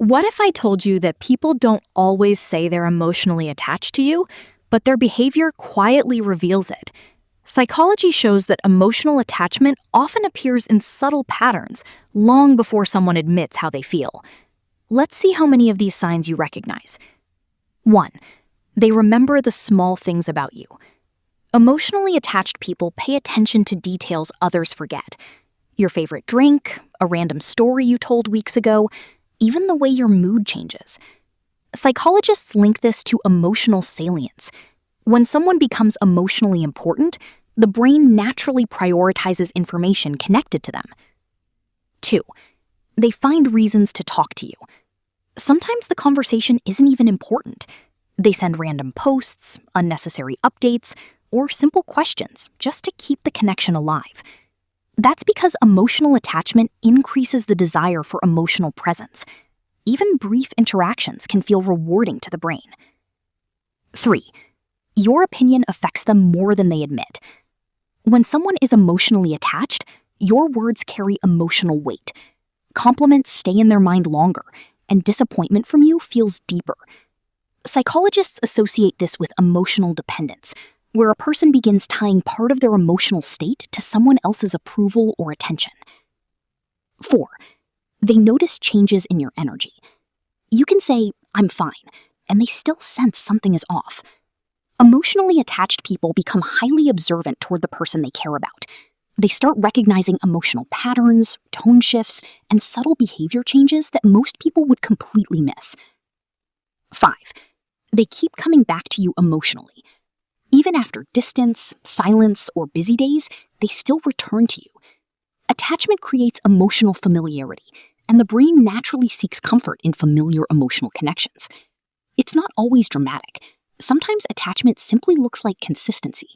What if I told you that people don't always say they're emotionally attached to you, but their behavior quietly reveals it? Psychology shows that emotional attachment often appears in subtle patterns long before someone admits how they feel. Let's see how many of these signs you recognize. 1. They remember the small things about you. Emotionally attached people pay attention to details others forget. Your favorite drink, a random story you told weeks ago, even the way your mood changes. Psychologists link this to emotional salience. When someone becomes emotionally important, the brain naturally prioritizes information connected to them. 2. They find reasons to talk to you. Sometimes the conversation isn't even important. They send random posts, unnecessary updates, or simple questions just to keep the connection alive. That's because emotional attachment increases the desire for emotional presence. Even brief interactions can feel rewarding to the brain. 3. Your opinion affects them more than they admit. When someone is emotionally attached, your words carry emotional weight. Compliments stay in their mind longer, and disappointment from you feels deeper. Psychologists associate this with emotional dependence, where a person begins tying part of their emotional state to someone else's approval or attention. 4. They notice changes in your energy. You can say, "I'm fine," and they still sense something is off. Emotionally attached people become highly observant toward the person they care about. They start recognizing emotional patterns, tone shifts, and subtle behavior changes that most people would completely miss. 5. They keep coming back to you emotionally. Even after distance, silence, or busy days, they still return to you. Attachment creates emotional familiarity, and the brain naturally seeks comfort in familiar emotional connections. It's not always dramatic. Sometimes attachment simply looks like consistency.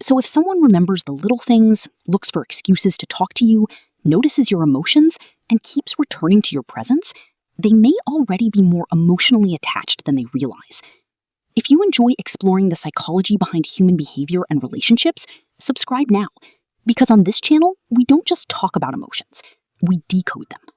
So if someone remembers the little things, looks for excuses to talk to you, notices your emotions, and keeps returning to your presence, they may already be more emotionally attached than they realize. If you enjoy exploring the psychology behind human behavior and relationships, subscribe now. Because on this channel, we don't just talk about emotions, we decode them.